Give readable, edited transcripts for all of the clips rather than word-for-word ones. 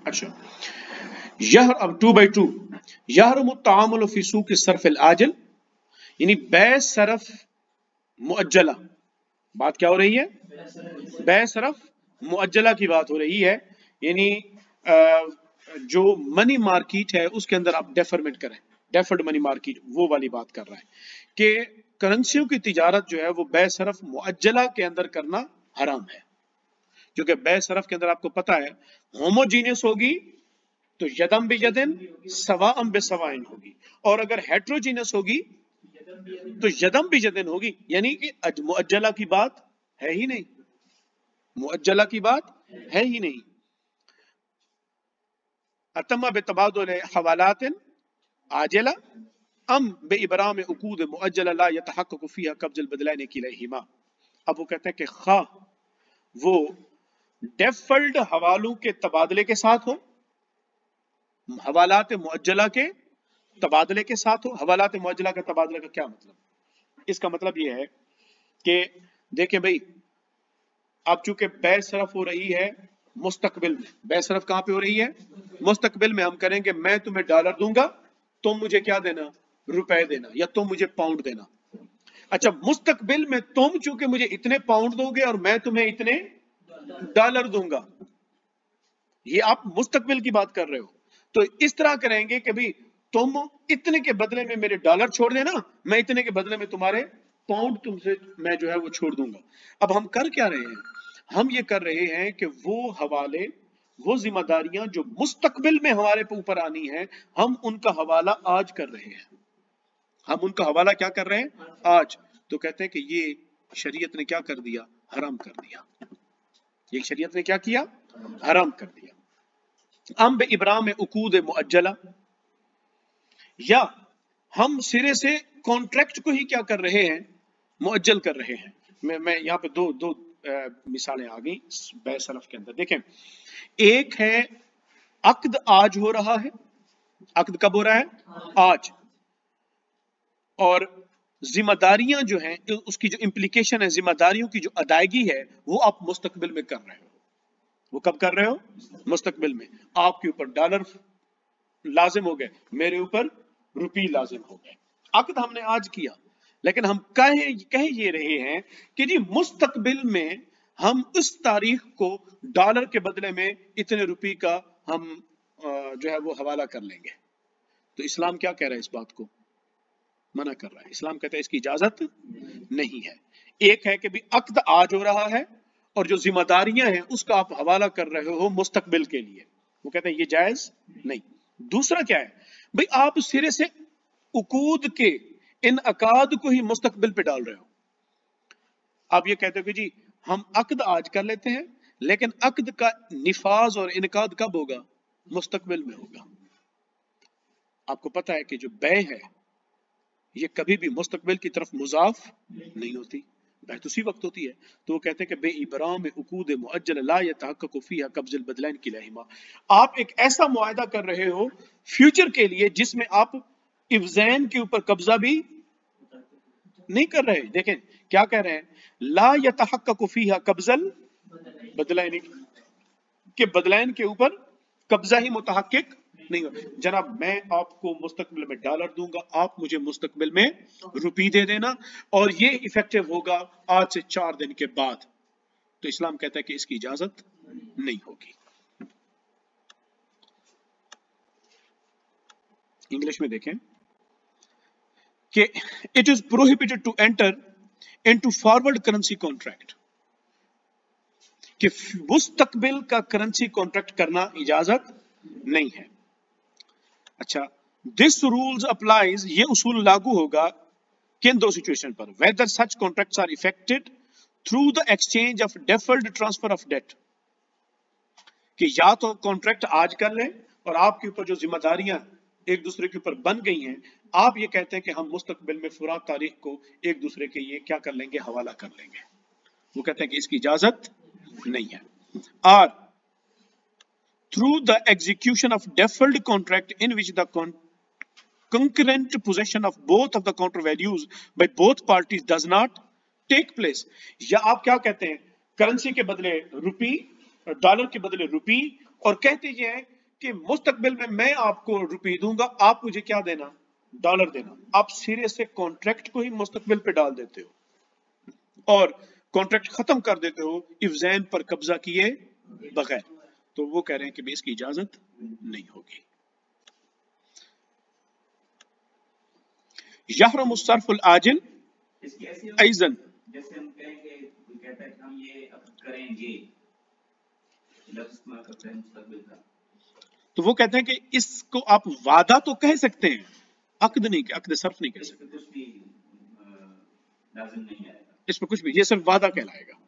अच्छा, यह अब 2/2 यहरमु तामुल फी सूक सर्फ अल आजिल, यानी बै सरफ मुअज्जला, बात क्या हो रही है? बै सरफ मुअज्जला की बात हो रही है, यानी जो मनी मार्केट है उसके अंदर आप डेफरमेंट करें, डेफर्ड मनी मार्केट, वो वाली बात कर रहा है कि करेंसियों की तिजारत जो है वो बै सरफ मुअज्जला के अंदर करना हराम है, क्योंकि बै सरफ के अंदर आपको पता है होमोजीनियस होगी तो यदम बि यदिन सवाअम बि सवाइन होगी, और अगर हेट्रोजीनियस होगी तो यदम बि यदिन होगी, यानी कि मुअज्जला की बात है ही नहीं, मुअज्जला की बात है ही नहीं। अतम्मा बितबादुल हवालातिन आजिला अम बेइबराम उकूद मुअज्जला ला यतहक्ककु फीहा कब्ज़ुल बदलैन किलैहिमा। अब वो कहते हैं कि खा वो डेफल्ड हवालों के तबादले के साथ हो, हवालात मुअज्जला के तबादले के साथ हो। हवालात मुअज्जला का तबादले का क्या मतलब? इसका मतलब यह है कि देखें भाई, अब चूंकि बै सरफ हो रही है मुस्तकबिल में, बै सरफ कहां पे हो रही है? मुस्तकबिल में। हम करेंगे मैं तुम्हें डॉलर दूंगा, तुम मुझे क्या देना? रुपए देना, या तुम मुझे पाउंड देना। अच्छा, मुस्तकबिल में तुम चूंकि मुझे इतने पाउंड दोगे और मैं तुम्हें इतने डॉलर दूंगा, ये आप मुस्तकबिल की बात कर रहे हो। तो इस तरह करेंगे कि भाई तुम इतने के बदले में मेरे डॉलर छोड़ देना, मैं इतने के बदले में तुम्हारे पाउंड तुमसे मैं जो है वो छोड़ दूंगा। अब हम कर क्या रहे हैं? हम ये कर रहे हैं कि वो हवाले, वो जिम्मेदारियां जो मुस्तकबिल में हमारे ऊपर आनी है, हम उनका हवाला आज कर रहे हैं। हम उनका हवाला क्या कर रहे हैं? आज। तो कहते हैं कि ये शरीयत ने क्या कर दिया? हराम कर दिया। ये शरीयत ने क्या किया? हराम कर दिया। अम बे इब्राम उकूद मुअज्जला, या हम सिरे से कॉन्ट्रैक्ट को ही क्या कर रहे हैं? मुअज्जल कर रहे हैं। मैं यहाँ पे दो मिसालें आ गई बै सरफ के अंदर। देखें, एक है अक्द आज हो रहा है। अक्द कब हो रहा है? आज। और जिम्मेदारियां जो हैं, उसकी जो इम्प्लीकेशन है, जिम्मेदारियों की जो अदायगी है, वो आप मुस्तकबिल में कर रहे हो। वो कब कर रहे हो? मुस्तकबिल में। आपके ऊपर डॉलर लाजिम हो गए, मेरे ऊपर रुपी लाजिम हो गए। अक्द हमने आज किया, लेकिन हम कह ये रहे हैं कि जी मुस्तकबिल में हम उस तारीख को डॉलर के बदले में इतने रुपी का हम जो है वो हवाला कर लेंगे। तो इस्लाम क्या कह रहा है? इस बात को मना कर रहा है। इस्लाम कहता है इसकी इजाजत नहीं है। एक है कि भी अक्द आज हो रहा है और जो जिम्मेदारियां हैं उसका आप हवाला कर रहे हो मुस्तकबिल के लिए, वो कहते हैं ये जायज नहीं। दूसरा क्या है? भाई आप सिरे से उकूद के इन अकाद को ही मुस्तकबिल पे डाल रहे हो। आप ये कहते हो कि जी हम अक्द आज कर लेते हैं, लेकिन अक्द का निफाज और इनकाद कब होगा? मुस्तकबिल में होगा। आपको पता है कि जो बै है ये कभी भी मुस्तकबिल की तरफ मुजाफ नहीं होती, बै तो उसी वक्त होती है। तो वो कहते हैं कि बे इब्राम उकूद मुअज्जल ला यतहक्ककु फीहा कब्ज़ुल बदलैन किलैहिमा। आप एक ऐसा मुआहदा कर रहे हो फ्यूचर के लिए जिसमें आप इवज़ैन के ऊपर कब्जा भी नहीं कर रहे। देखें क्या कह रहे हैं? ला यतहक्ककु फीहा कब्ज़ुल बदलैन, के बदलैन के ऊपर कब्जा ही मुतहक्किक नहीं हो। जनाब मैं आपको मुस्तकबिल में डॉलर दूंगा, आप मुझे मुस्तकबिल में रुपी दे देना, और ये इफेक्टिव होगा आज से 4 दिन के बाद। तो इस्लाम कहता है कि इसकी इजाजत नहीं होगी। इंग्लिश में देखें कि it is prohibited to enter into forward currency contract, कि मुस्तकबिल का करेंसी कॉन्ट्रैक्ट करना इजाजत नहीं है। अच्छा, दिस रूल्स अप्लाइज, ये उसूल लागू होगा किन दो सिचुएशन पर? Whether such contracts are effected through the exchange of deferred transfer of date, कि या तो कॉन्ट्रैक्ट आज कर लें और आपके ऊपर जो जिम्मेदारियां एक दूसरे के ऊपर बन गई हैं, आप ये कहते हैं कि हम मुस्तकबिल में फुरा तारीख को एक दूसरे के ये क्या कर लेंगे? हवाला कर लेंगे। वो कहते हैं कि इसकी इजाजत नहीं है। और through the execution of deferred contract in which the concurrent possession of both of the counter values by both parties does not take place, या आप क्या कहते हैं? करेंसी के बदले रुपी, डॉलर के बदले रुपी और कहते ये हैं कि मुस्तकबिल में मैं आपको रुपये दूंगा, आप मुझे क्या देना, डॉलर देना। आप सिरे से कॉन्ट्रैक्ट को ही मुस्तकबिल पे डाल देते हो और कॉन्ट्रैक्ट खत्म कर देते हो इफ्जैन पर कब्जा किए बगैर। तो वो कह रहे हैं कि इसकी इजाजत नहीं होगी। यहरम मुस्तरफुल आजिल ऐज़न, जैसे हम कहें कि कोई कहता है कि हम ये अब करेंगे, लफ्ज़ इस्तेमाल करते हैं मुस्तकबिल का, तो वो कहते हैं कि इसको आप वादा तो कह सकते हैं, अक्द नहीं, अक्द सर्फ नहीं कह सकते, कुछ भी लाज़िम नहीं आएगा, इसमें कुछ भी, ये सिर्फ वादा कहलाएगा।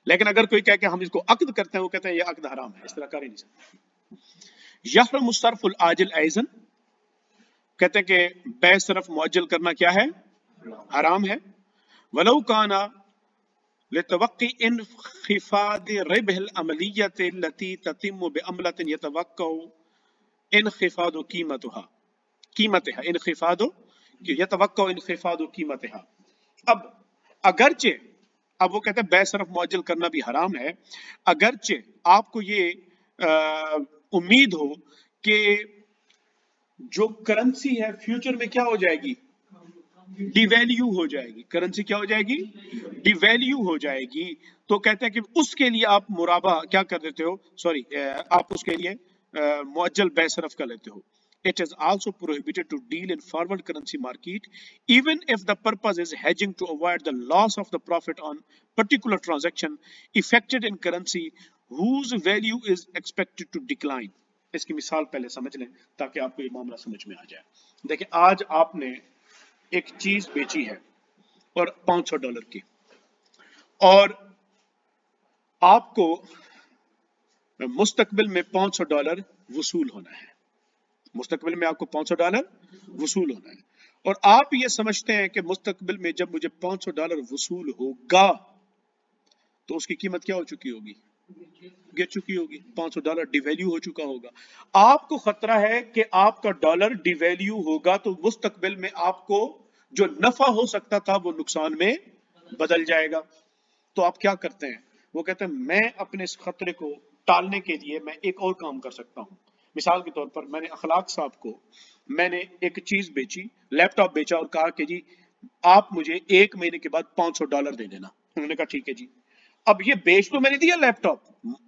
लेकिन अगर कोई कहे कि हम इसको अक्द करते हैं, वो कहते हैं ये अक्द हराम है, इस तरह कर ही नहीं सकते। यहरम मुस्तरफुल आजिल ऐज़न, कहते हैं कि बै सरफ मुअज्जल करना क्या है, हराम है। वलौ काना लितवक्की इनखिफाद रिबहिल अमलियत लती ततिम्मु बिअमलतिन यतवक्कउ इनखिफाद कीमतहा इनखिफाद यतवक्कउ इनखिफाद कीमतहा। अब अगरचे, अब वो कहते हैं बै सरफ मुअज्जल करना भी हराम है, अगरचे आपको ये उम्मीद हो कि जो करेंसी है फ्यूचर में क्या हो जाएगी, डिवैल्यू हो जाएगी, करेंसी क्या हो जाएगी, डिवैल्यू हो जाएगी, तो कहते हैं कि उसके लिए आप मुराबा क्या कर देते हो, सॉरी आप उसके लिए मुअज्जल बेसरफ कर लेते हो। It is also prohibited to deal in forward currency market even if the purpose is hedging to avoid the loss of the profit on particular transaction effected in currency whose value is expected to decline। इसकी मिसाल पहले समझ लें ताकि आपको ये मामला समझ में आ जाए। देखिए, आज आपने एक चीज बेची है और $500 की, और आपको मुस्तकबिल में $500 वसूल होना है, मुस्तकबिल में आपको $500 वसूल होना है, और आप ये समझते हैं कि मुस्तकबिल में जब मुझे $500 वसूल होगा तो उसकी कीमत क्या हो चुकी होगी, गिर चुकी होगी, $500 डिवैल्यू हो चुका होगा। आपको खतरा है कि आपका डॉलर डिवैल्यू होगा तो मुस्तकबिल में आपको जो नफा हो सकता था वो नुकसान में बदल जाएगा। तो आप क्या करते हैं, वो कहते हैं मैं अपने इस खतरे को टालने के लिए मैं एक और काम कर सकता हूं। मिसाल के तौर पर मैंने अखलाक साहब को मैंने एक चीज बेची, लैपटॉप बेचा, और कहा कि जी आप मुझे 1 महीने के बाद $500 दे देना। उन्होंने कहा ठीक है जी। अब ये बेच तो मैंने दिया लैपटॉप,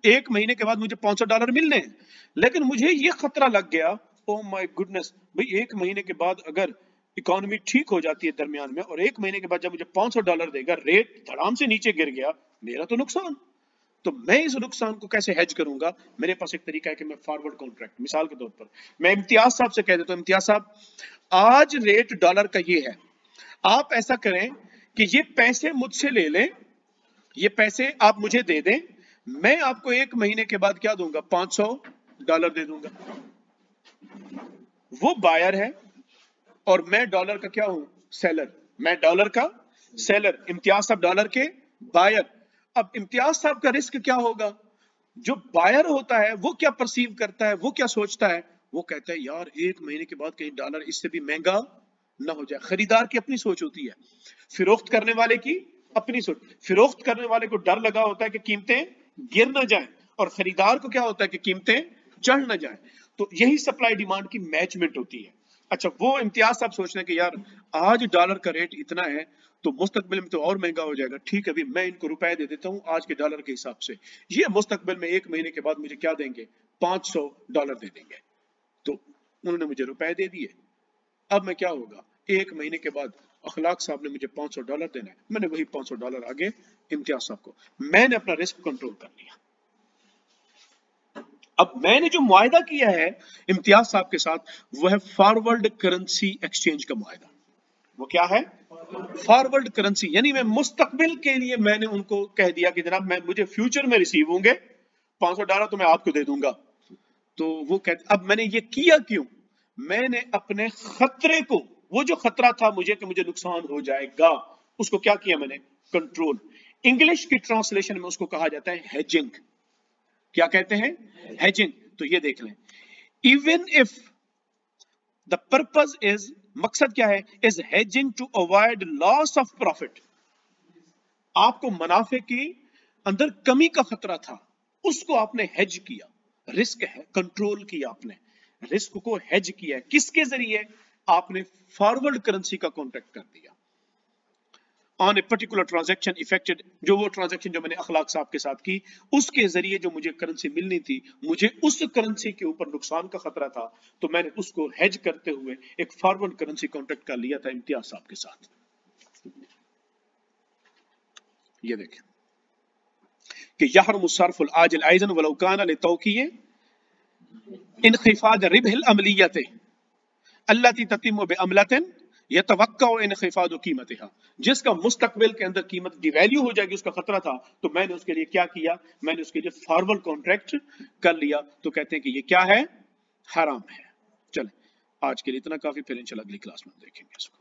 1 महीने के बाद मुझे $500 मिलने हैं, लेकिन मुझे ये खतरा लग गया, ओ माय गुडनेस भाई 1 महीने के बाद अगर इकोनॉमी ठीक हो जाती है दरमियान में, और 1 महीने के बाद जब मुझे $500 देगा, रेट धड़ाम से नीचे गिर गया, मेरा तो नुकसान। तो मैं इस नुकसान को कैसे हेज करूंगा? मेरे पास एक तरीका है कि मैं फॉरवर्ड कॉन्ट्रैक्ट, मिसाल के तौर पर मैं इम्तियाज साहब से कह देता हूं, इम्तियाज साहब आज रेट डॉलर का ये है, आप ऐसा करें कि ये पैसे मुझसे ले लें, ये पैसे आप मुझे दे दें, मैं आपको 1 महीने के बाद क्या दूंगा, $500 दे दूंगा। वो बायर है और मैं डॉलर का क्या हूं, सेलर, मैं डॉलर का सेलर, इम्तियाज साहब डॉलर के बायर। अब इम्तियाज साहब का रिस्क क्या होगा, जो बायर होता है वो क्या परसीव करता है, वो क्या सोचता है, वो कहता है यार 1 महीने के बाद कहीं डॉलर इससे भी महंगा ना हो जाए। खरीदार की अपनी सोच होती है, फिरोख्त करने वाले की अपनी सोच। फिरोख्त करने वाले को डर लगा होता है कि कीमतें गिर ना जाएं, और खरीदार को क्या होता है कि कीमतें चढ़ ना जाएं। तो यही सप्लाई डिमांड की मैचमेंट होती है। अच्छा, वो इम्तियाज साहब सोच रहे हैं कि यार आज डॉलर का रेट इतना है तो मुस्तकबिल में तो और महंगा हो जाएगा, ठीक है, अभी मैं इनको रुपए दे देता हूं आज के डॉलर के हिसाब से, ये मुस्तकबिल में 1 महीने के बाद मुझे क्या देंगे, $500 दे देंगे। तो उन्होंने मुझे रुपए दे दिए, अब मैं क्या होगा, 1 महीने के बाद अखलाक साहब ने मुझे $500 देना है, मैंने वही $500 आगे इम्तियाज साहब को, मैंने अपना रिस्क कंट्रोल कर लिया। अब मैंने जो मुआहिदा किया है इम्तियाज साहब के साथ वो है फॉरवर्ड करेंसी एक्सचेंज का मुआहिदा। वो क्या है, फॉरवर्ड करेंसी, यानी मैं मुस्तकबिल के लिए मैंने उनको कह दिया कि जनाब मैं मुझे फ्यूचर में रिसीव होंगे $500 तो मैं आपको दे दूंगा। तो वो कहते, अब मैंने ये किया क्यों, मैंने अपने खतरे को, वो जो खतरा था मुझे कि मुझे नुकसान हो जाएगा, उसको क्या किया मैंने, कंट्रोल। इंग्लिश की ट्रांसलेशन में उसको कहा जाता है हेजिंग। क्या कहते हैं, हेजिंग। तो ये देख लें, even if the purpose is, मकसद क्या है, is hedging to avoid loss of profit. आपको मुनाफे की अंदर कमी का खतरा था, उसको आपने हेज किया, रिस्क है कंट्रोल किया आपने, रिस्क को हेज किया है, किसके जरिए? आपने फॉरवर्ड करेंसी का कॉन्ट्रैक्ट कर दिया on a particular transaction affected, जो वो ट्रांजैक्शन जो मैंने अखलाक साहब के साथ की, उसके जरिए जो मुझे करेंसी मिलनी थी, मुझे उस करेंसी के ऊपर नुकसान का खतरा था, तो मैंने उसको हेज करते हुए एक फॉरवर्ड करेंसी कॉन्ट्रैक्ट कर लिया था इम्तियाज साहब के साथ। ये देखें कि यहरमु सर्फुल आजिल अयज़न वलौ काना लितौक़िय इनख़िफ़ाद रिबहिल अमलियत अल्लती ततिम्मु बिअमलतिन यतवक्कउ इनख़िफ़ाद क़ीमतिहा, जिसका मुस्तकबिल के अंदर कीमत डिवैल्यू हो जाएगी, उसका खतरा था, तो मैंने उसके लिए क्या किया? मैंने उसके लिए फॉरवर्ड कॉन्ट्रैक्ट कर लिया। तो कहते हैं कि ये क्या है? हराम है। चलें, आज के लिए इतना काफी, फिर इंशाल्लाह अगली क्लास में देखेंगे इसको।